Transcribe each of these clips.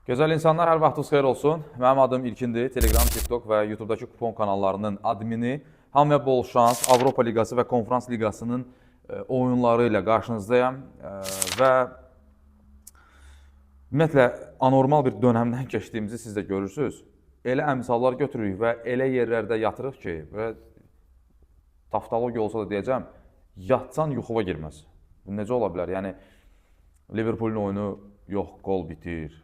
Gözəl insanlar, hər vaxtınız xeyir olsun. Mənim adım İlkindir. Telegram, TikTok və YouTube'dakı kupon kanallarının admini. Hamıya bol şans. Avropa Liqası və Konferans Liqasının oyunları ilə qarşınızdayım. Və ümumiyyətlə, anormal bir dönəmdən keçdiyimizi siz də görürsünüz. Elə əmsallar götürürük və elə yerlərdə yatırıq ki, və taftologiya olsa da deyəcəm, yatsan yuxuva girməz. Bu necə ola bilər? Yəni, Liverpoolun oyunu yox, qol bitir.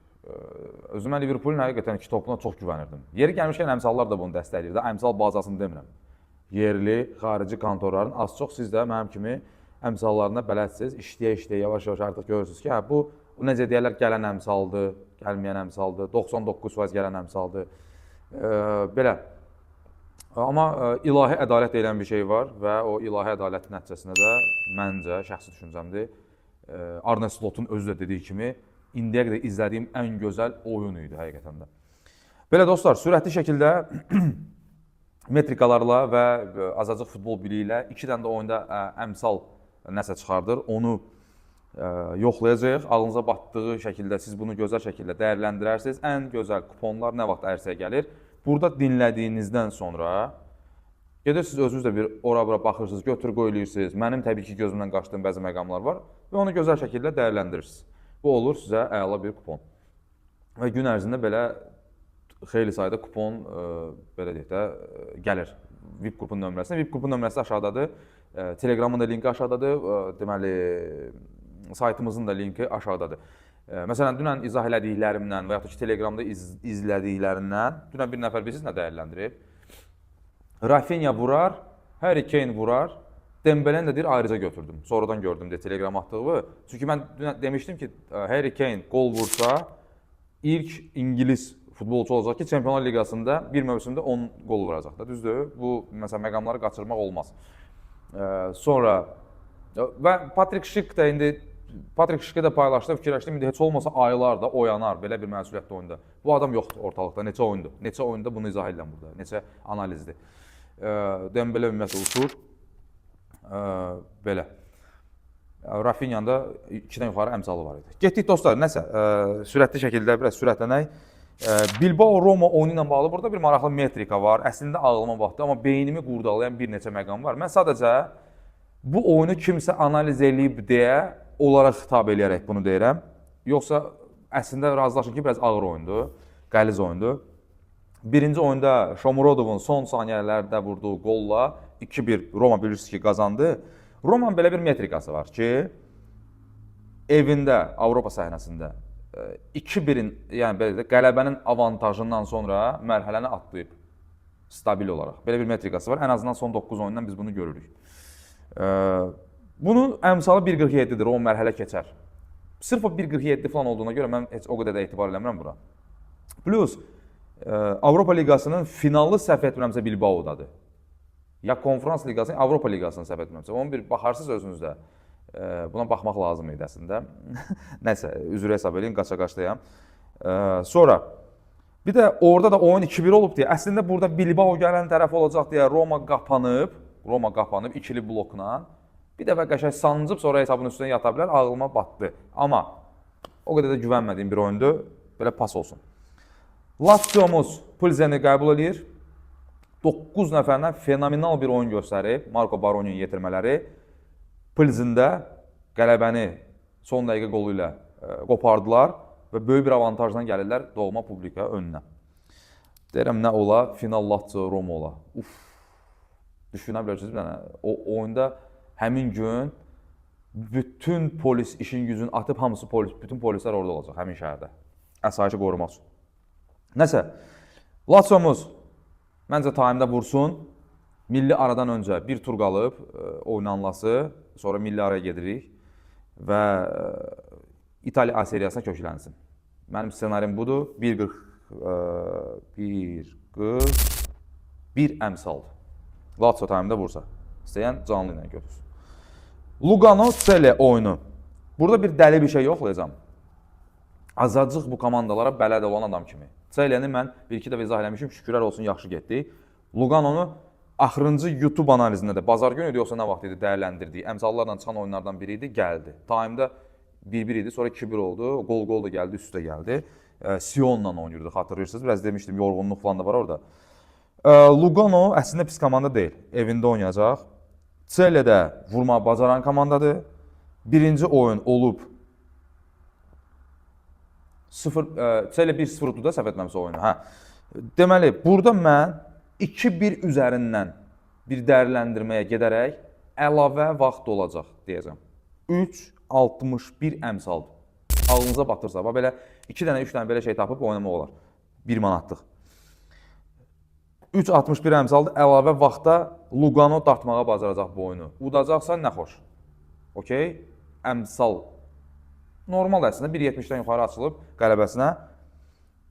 Özümə Liverpoolun həqiqətən iki topuna çox güvənirdim. Yeri gəlmişkən əmsallar da bunu dəstəkləyir. Əmsal bazasını demirəm. Yerli, xarici kontorların az çox siz də mənim kimi əmsallarına bələdsiniz. İşləyə-işləyə yavaş-yavaş artıq görürsünüz ki, bu necə deyərlər, gələn əmsaldır, gəlməyən əmsaldır, 99% gələn əmsaldır. Belə. Amma ilahi ədalət deyilən bir şey var və o ilahi ədalətin nəticəsində də məncə, şəxsi düşüncəmdir, Arne Slot'un özü də dediyi kimi, indiyə qədər izlədiyim ən gözəl oyun idi həqiqətən də. Belə dostlar, sürətli şəkildə metrikalarla və azacıq futbol biliyi ilə 2 dənə də oyunda əmsal nəsə çıxardır. Onu yoxlayacaq. Ağlınıza batdığı şəkildə siz bunu gözəl şəkildə dəyərləndirərsiniz. Ən gözəl kuponlar nə vaxt ərsəyə gəlir? Burada dinlədiyinizdən sonra gedirsiniz, özünüz də bir ora-bura baxırsınız, götür qoyulursınuz. Mənim təbii ki, gözümdən qaçdığım bəzi məqamlar var və onu gözəl şəkildə dəyərləndirirsiniz. Bu olur sizə əla bir kupon. Və gün ərzində belə xeyli sayda kupon belə deyək də gəlir VIP qrupun nömrəsinə. VIP qrupun nömrəsi aşağıdadır. Telegramın da linki aşağıdadır. Deməli, saytımızın da linki aşağıdadır. Məsələn, dünən izah elədiklərimdən və yaxud ki, Telegramda izlədiklərindən dünən bir nəfər bilirsiniz nə dəyərləndirib? Rafinha vurar, Harry Kane vurar, Dembeləni də deyir, ayrıca götürdüm. Sonradan gördüm deyə Telegram atdığı. Çünki mən demişdim ki, Harry Kane qol vursa, ilk İngiliz futbolçu olacaq ki, Çempionlar Liqasında bir mövsümdə 10 qol vuracaq da, düzdür? Bu, məsələn, məqamları qaçırmaq olmaz. Sonra, və Patrick Schick də indi, Patrick Schick'ə də paylaşdım, fikirləşdim, indi heç olmasa aylar da oyanar belə bir məsuliyyətli oyunda. Bu adam yoxdur ortalıqda, neçə oyundur? Neçə oyunda bunu izah edirəm burada, neçə analizdir. Dembele ümumiyyətlə uçur. Belə. Rafinha'nın da 2-dən yuxarı əmsalı var idi. Getdik dostlar, nəsə, sürətli şəkildə biraz sürətlənək. Bilbao-Roma oyunu ilə bağlı burada bir maraqlı metrika var. Əslində ağlıma batdı, amma beynimi qurdalayan bir neçə məqam var. Mən sadəcə bu oyunu kimsə analiz eləyib deyə onlara xitab eləyərək bunu deyirəm. Yoxsa əslində razılaşın ki, biraz ağır oyundur, qəliz oyundur. Birinci oyunda Shomurodovun son saniyələrdə vurduğu qolla 2-1 Roma bilirsiniz ki, qazandı. Roma'nın belə bir metrikası var ki, evində, Avropa səhnəsində 2-1-in, yəni belə də qələbənin avantajından sonra mərhələni atlayıb stabil olaraq. Belə bir metrikası var. Ən azından son 9 oyundan biz bunu görürük. Bunun əmsalı 1.47-dir, o mərhələ keçər. Sırf o 1.47 falan olduğuna görə mən heç o qədər də etibar eləmirəm buna. Plus, Avropa Liqasının finalı səhv etmirəmsə Bilbao'dadır. Ya Konferans Liqasının, Avropa Liqasının səhv etmirəmsə. Onu bir baxarsınız özünüzdə. Buna baxmaq lazım idi əslində. Nəsə, üzrə hesab edin, qaça-qaçdayam. Sonra, bir də orada da oyun 2-1 olub deyə, əslində burada Bilbao gələn tərəf olacaq deyə Roma qapanıb ikili blokla. Bir dəfə qəşəng sancıb, sonra hesabın üstünə yata bilər, ağlıma batdı. Amma o qədər də güvənmədiyim bir oyundur, belə pas olsun. Lazio'muz Pilsen'i qəbul edir. 9 nəfərdən fenomenal bir oyun göstərib Marco Baroni'nin yetirmələri. Pilsen'də qələbəni son dəqiqə qolu ilə qopardılar və böyük bir avantajdan gəlirlər doğma publika önünə. Deyirəm, nə ola? Final Lazio Roma ola. Düşünə bilərsiniz, o oyunda həmin gün bütün polis işin gücünü atıb, hamısı polis, bütün polislər orada olacaq həmin şəhərdə. Əsayişi qorumaq üçün. Nəsə, Lazio'muz məncə taimdə vursun. Milli aradan öncə bir tur qalıb oynanlası, sonra milli araya gedirik və İtaliya A seriyasına köklənsin. Mənim ssenarim budur. 1 əmsaldır. Lazio taimdə vursa. İstəyən canlı ilə götürsün. Lugano Celle oyunu. Burada bir dəli bir şey yoxlayacağım. Azacıq bu komandalara bələd olan adam kimi. Celle'ni mən bir-iki dəfə izah eləmişim, şükürlər olsun, yaxşı getdi. Luganonu axırıncı YouTube analizində də bazar günü idi, yoxsa nə vaxt idi dəyərləndirdiyi, əmsallarla çıxan oyunlardan biri idi, gəldi. Taimdə 1-1 idi, sonra 2-1 oldu, qol da gəldi, üstə gəldi. Sion'la oynayırdı, xatırlayırsınız. Biraz demişdim, yorğunluq falan da var orada. Lugano əslində pis komanda deyil. Evində oynayacaq. Çellə də vurmağı bacaran komandadır. Birinci oyun olub 0 Çellə 1-0 tutdu da səhv etməmsə oyunu. Hə. Deməli, burada mən 2-1 üzərindən bir dəyərləndirməyə gedərək əlavə vaxt olacaq deyəcəm. 3.61 əmsaldır. Ağlınıza batırsa, belə 2 dənə, 3 dənə belə şey tapıb oynamaq olar. 1 manatlıq. 3.61 əmsaldır. Əlavə vaxtda Lugano dartmağa bacaracaq bu oyunu. Udacaqsa nə xoş. Okey? Əmsal. Normal əslində 1.70-dən yuxarı açılıb qələbəsinə.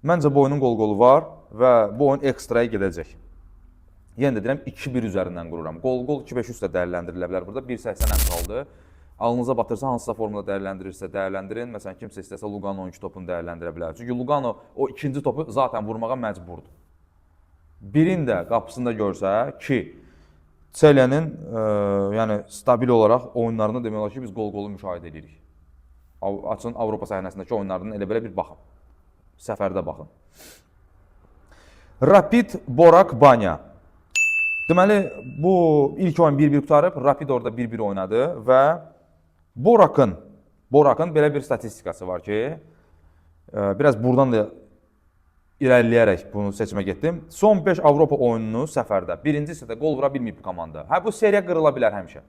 Məncə bu oyunun qol-qolu var və bu oyun ekstraya gedəcək. Yenə də deyirəm 2-1 üzərindən qururam. Qol-qol 2-5 üstə dəyərləndirilə bilər burada. 1.80 əmsaldır. Ağlınıza batırsa, hansısa formada dəyərləndirirsə dəyərləndirin. Məsələn, kimsə istəsə Lugano 12 topunu dəyərləndirə bilər. Çünki Lugano o ikinci topu zaten vurmağa məcburdur. Birin də qapısında görsə ki, Çellənin yəni stabil olaraq oyunlarını demək olar ki, biz qol-qolu müşahidə edirik. Açın Avropa səhnəsindəki oyunlardan elə belə bir baxın. Səfərdə baxın. Rapid Borak Banya. Deməli, bu ilk oyun 1-1 qutarıb, Rapid orada 1-1 oynadı və Borakın belə bir statistikası var ki, biraz buradan da irəliləyərək bunu seçmə getdim. Son 5 Avropa oyununu səfərdə, birinci hissədə qol vura bilməyib bu komanda. Bu seriya qırıla bilər həmişə.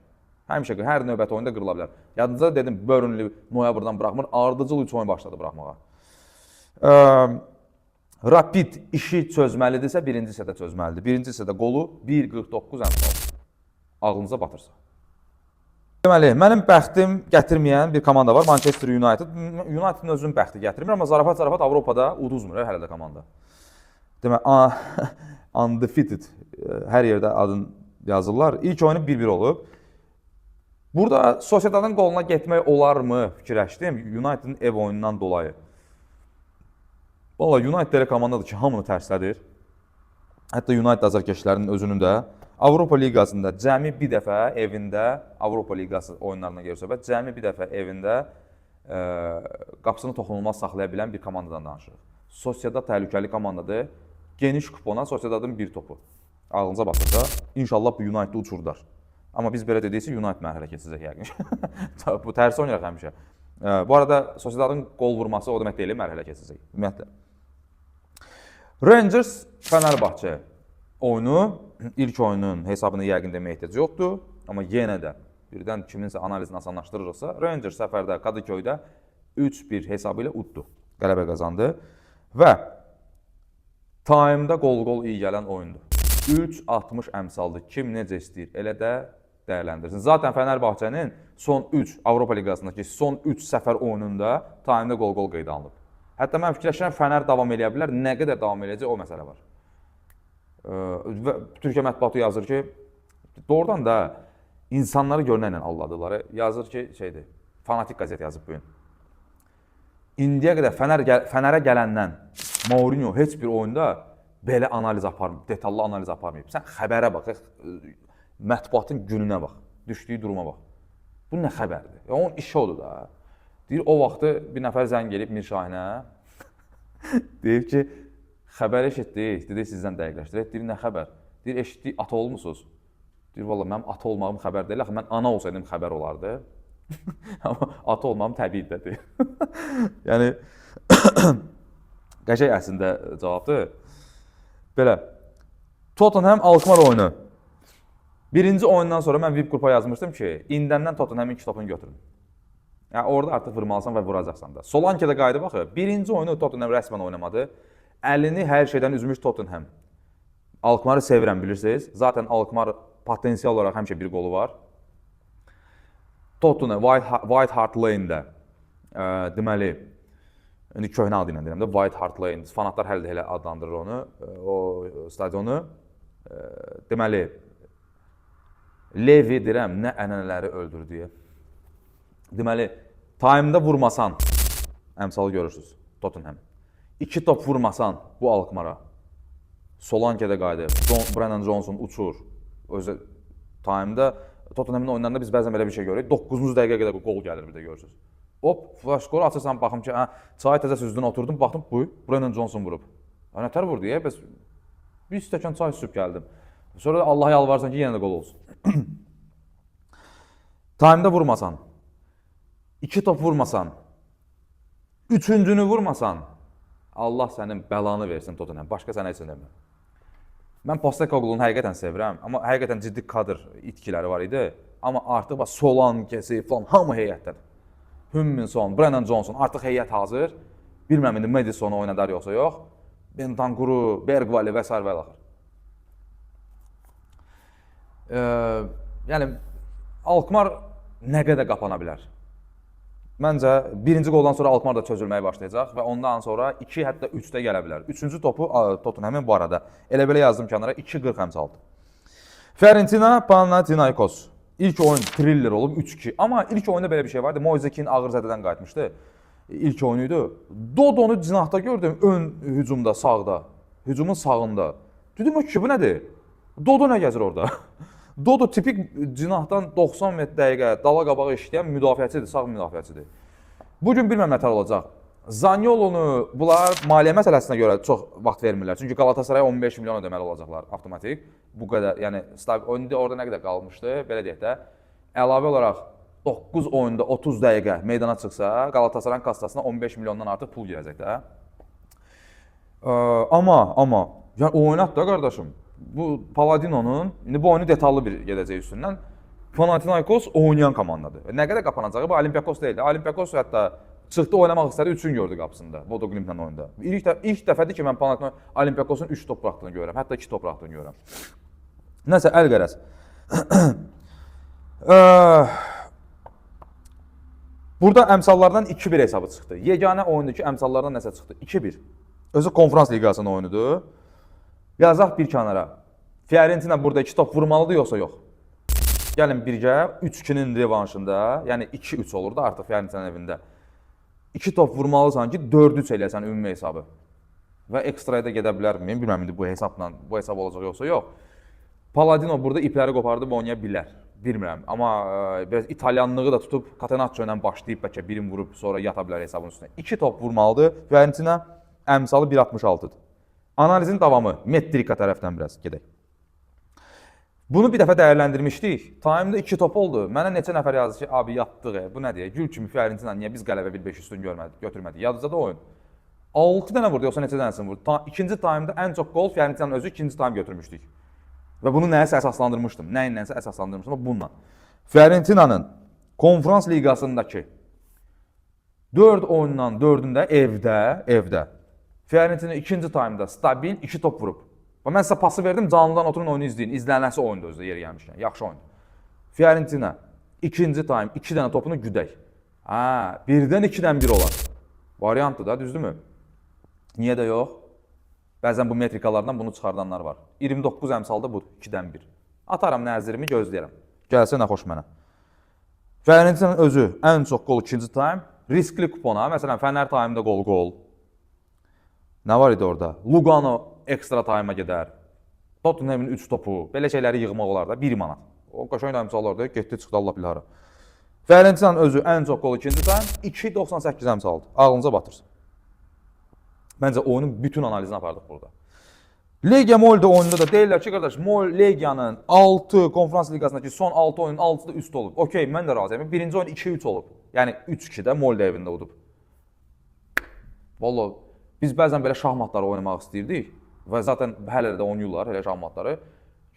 Həmişə, hər növbəti oyunda qırıla bilər. Yadınızda dedim, Burnley noyabrdan buraxmır, ardıcıl 3 oyun başladı buraxmağa. Rapid işi çözməlidirsə, birinci hissədə çözməlidir. Birinci hissədə qolu 1.49 əmsal. Ağlınıza batırsa. Deməli, mənim bəxtim gətirməyən bir komanda var, Manchester United. United'ın özünün bəxti gətirmir, amma zarafat Avropada uduzmur hələ də komanda. Deməli, undefeated, hər yerdə adın yazırlar. İlk oyunu 1-1 olub. Burada Sociedad'ın qoluna getmək olarmı fikirləşdim, United'ın ev oyunundan dolayı. Valla United elə komandadır ki, hamını tərslədir. Hətta United azarkeşlərinin özünün də Avropa Liqasında cəmi bir dəfə evində, Avropa Liqası oyunlarına görə söhbət, cəmi bir dəfə evində qapısını toxunulmaz saxlaya bilən bir komandadan danışırıq. Sociedad təhlükəli komandadır. Geniş kupona Sociedad'ın bir topu. Ağlınıza batırsa, inşallah bu United'ı uçurdar. Amma biz belə dediksə United mərhələ keçəcək yəqin. Bu tərsi oynayaq həmişə. Bu arada Sociedad'ın qol vurması o demək deyil, mərhələ keçəcək. Ümumiyyətlə. Rangers Fenerbahçe oyunu, ilk oyunun hesabını yəqin deməyə ehtiyac yoxdur. Amma yenə də birdən kiminsə analizini asanlaşdırırsa, Rangers səfərdə Kadıköydə 3-1 hesabı ilə uddu. Qələbə qazandı və time'da qol-qol iyi gələn oyundur. 3.60 əmsaldır. Kim necə istəyir, elə də dəyərləndirsin. Zaten Fenerbahçe'nin son 3 Avropa Liqasındakı son 3 səfər oyununda time'da qol-qol qeydə alınıb. Hətta mən fikirləşirəm Fener davam eləyə bilər. Nə qədər davam eləyəcək o məsələ var. Türkiyə mətbuatı yazır ki, doğrudan da insanları görünənlə alladılar. Yazır ki, fanatik qazet yazıb bu gün. İndiyə qədər Fənərə gələndən Mourinho heç bir oyunda belə analiz aparmayıb, detallı analiz aparmayıb. Sən xəbərə bax, mətbuatın gününə bax, düşdüyü duruma bax. Bu nə xəbərdir? Onun işi odur da. Deyir, o vaxtı bir nəfər zəng gelib Mirşahinə, deyib ki, xəbər eşitdik, dedik sizdən dəqiqləşdirək. Deyir, nə xəbər? Deyir, eşitdik, ata olmusunuz? Deyir, valla mənim ata olmağım xəbər deyil, axı mən ana olsaydım xəbər olardı. Amma ata olmağım təbiidir, deyir. Yəni, qəşəng əslində cavabdır. Belə, Tottenham Alkmaar oyunu. Birinci oyundan sonra mən VIP qrupa yazmışdım ki, indəndən Tottenham'ın 2 topunu götürün. Yəni, orada artıq vurmalısan və vuracaqsan da. Solanke'də qaydı baxı, birinci oyunu Tottenham rəsmən oynamadı. Əlini hər şeydən üzmüş Tottenham. Alkmaar'ı sevirəm, bilirsiniz. Zaten Alkmaar potensial olaraq həmişə bir qolu var. Tottenham, White Hart Lane'də, deməli, indi köhnə adı ilə deyirəm də, White Hart Lane, fanatlar hələ də elə adlandırır onu, o stadionu. Deməli, Levi deyirəm, nə ənənələri öldürdüyə. Deməli, time'da vurmasan, əmsalı görürsünüz, Tottenham. 2 top vurmasan bu Alkmaara, Solanke'də qaydı, Brennan Johnson uçur. Özü time'da, Tottenham'ın oyunlarında biz bəzən belə bir şey görürük. 9-cu dəqiqə qədər qol gəlir bir də görürsünüz. Hop, flash score açırsan baxım ki, çay təzə süzdün, oturdum, baxdım, Brennan Johnson vurub. Nətər vurdu ya? Bəs bir stəkan çay süzüb gəldim. Sonra da Allah yalvarsan ki, yenə də qol olsun. Time'da vurmasan, 2 top vurmasan, 3-cünü vurmasan, Allah sənin bəlanı versin Tottenham. Başqa sənə heç nə demirəm. Mən Postecoglunu həqiqətən sevirəm, amma həqiqətən ciddi kadr itkiləri var idi. Amma artıq bax Solankesi falan hamı heyətdədir. Hümminson, Brennan Johnson artıq heyət hazır. Bilməm indi Madisonu oynadar yoxsa yox. Bentancuru, Bergvall və s. və axır. Yəni Alkmaar nə qədər qapana bilər? Məncə birinci qoldan sonra Alkmaar da çözülməyə başlayacaq və ondan sonra 2 hətta 3 də gələ bilər. 3-cü topu Tottenham'ın bu arada. Elə belə yazdım kənara 2.40 aldı. Fiorentina Panathinaikos. İlk oyun thriller olub 3-2. Amma ilk oyunda belə bir şey vardı. Moisekin ağır zədədən qayıtmışdı. İlk oyunuydu. Dodonu cinahda gördüm ön hücumda, sağda. Hücumun sağında. Dedim ki bu nədir? Dodo nə gəzir orada? Dodo tipik cinahdan 90 metr dəqiqə dala qabağa işləyən müdafiəçidir, sağ müdafiəçidir. Bugün bilməm nətər olacaq. Zaniolonu bunlar maliyyə məsələsinə görə çox vaxt vermirlər. Çünki Galatasaraya 15 milyon ödəməli olacaqlar avtomatik. Bu qədər, yəni oyunda orada nə qədər qalmışdı, belə deyək də. Əlavə olaraq 9 oyunda 30 dəqiqə meydana çıxsa, Galatasarayın kassasına 15 milyondan artıq pul girəcək də. Amma, yəni oynat da qardaşım. Bu Paladino'nun, indi bu oyunu detallı bir gedəcək üstündən. Panathinaikos oynayan komandadır. Nə qədər qapanacağı bu Olympiakos deyil. Olympiakos hətta çıxdı oynamaq istədi, 3-ün gördü qapısında Bodo Glimt'lə oyunda. İlk dəfədir ki, mən Olympiakosun 3 top buraxdığını görürəm, hətta 2 top buraxdığını görürəm. Nəsə, əl-qərəz. Burada əmsallardan 2-1 hesabı çıxdı. Yeganə oyundakı əmsallardan nəsə çıxdı? 2-1. Özü konferans liqasının oyunudur. Yazaq bir kənara. Fiorentina burada 2 top vurmalıdır, yoxsa yox? Gəlin birgə 3-2-nin revanşında, yəni 2-3 olurdu artıq Fiorentina'nın evində. 2 top vurmalısan ki, 4-3 eləyəsən ümumi hesabı. Və ekstraya da gedə bilərmi? Bilməm indi bu hesab olacaq yoxsa yox. Paladino burada ipləri qopardıb oynaya bilər. Bilmirəm. Amma biraz İtalyanlığı da tutub Catenaccio ilə başlayıb bəlkə birini vurub sonra yata bilər hesabın üstünə. 2 top vurmalıdır. Fiorentina əmsalı 1.66-dır. Analizin davamı metrika tərəfdən biraz gedək. Bunu bir dəfə dəyərləndirmişdik. Time'da 2 top oldu. Mənə neçə nəfər yazdı ki, abi yatdıq, bu nədir? Gül kimi Fiorentina niyə biz qələbə 1-5 üstün götürmədik? Yadınızda da oyun. 6 dənə vurdu, yoxsa neçə dənəsini vurdu? İkinci time'da ən çox gol Fiorentina'nın özü ikinci time götürmüşdük. Və bunu nəyəsə əsaslandırmışdım. Nəyinlənsə əsaslandırmışdım, bununla. Fiorentina'nın konferans liqasındakı 4 oyundan 4-ündə evdə. Fiorentina ikinci time'da stabil 2 top vurub. Mən sizə pası verdim, canlıdan oturun oyunu izləyin. İzlənəsi oyundur özdə yeri gəlmişkən. Yaxşı oyundur. Fiorentina ikinci time 2 dənə topunu güdək. Birdən 2-dən 1 olar. Variantdır da, düzdürmü? Niyə də yox? Bəzən bu metrikalardan bunu çıxardanlar var. 29 əmsalda budur, 2-dən 1. Ataram nəzirimi, gözləyərəm. Gəlsə nə xoş mənə. Fiorentina'nın özü ən çox qol ikinci time. Riskli kupona, məsələn, Fənər time'da qol. Nə var idi orada? Lugano ekstra time'a gedər. Tottenham'ın 3 topu, belə şeyləri yığmaq olar da 1 manat. O qaşayın əmsallardır, getdi çıxdı Allah bilir hara. Fiorentina'nın özü ən çox qol ikinci time 2.98 əmsaldır. Ağlınıza batırsın. Məncə oyunun bütün analizini apardıq burada. Legia Molde oyununda da deyirlər ki, qardaş, Legia'nın 6 konferans liqasındakı son 6 oyunun 6'da üst olub. Okey, mən də razıyam. Birinci oyun 2-3 olub. Yəni 3-2-də Molde evində olub. Vallahi biz bəzən belə şahmatları oynamaq istəyirdik və zaten hələ də oynayırlar elə şahmatları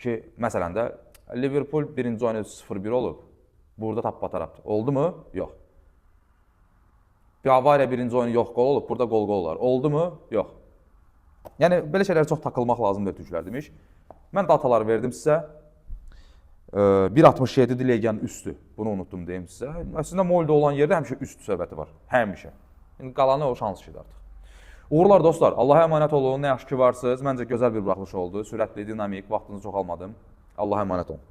ki, məsələn də Liverpool birinci oyunu 0-1 olub. Burada tap-batarapdır. Oldu mu? Yox. Bavariya birinci oyunu yox qol olub, burada qol olar. Oldu mu? Yox. Yəni belə şeylərə çox takılmaq lazımdır türklər demiş. Mən dataları verdim sizə. 1.67 Legia'nın üstü. Bunu unutdum deyim sizə. Əslində Molde olan yerdə həmişə üst söhbəti var. Həmişə. İndi qalanı o şans şeydir artıq. Uğurlar dostlar. Allah'a əmanət olun. Nə yaxşı ki varsınız. Məncə gözəl bir buraxılış oldu. Sürətli, dinamik, vaxtınızı çox almadım. Allah'a əmanət olun.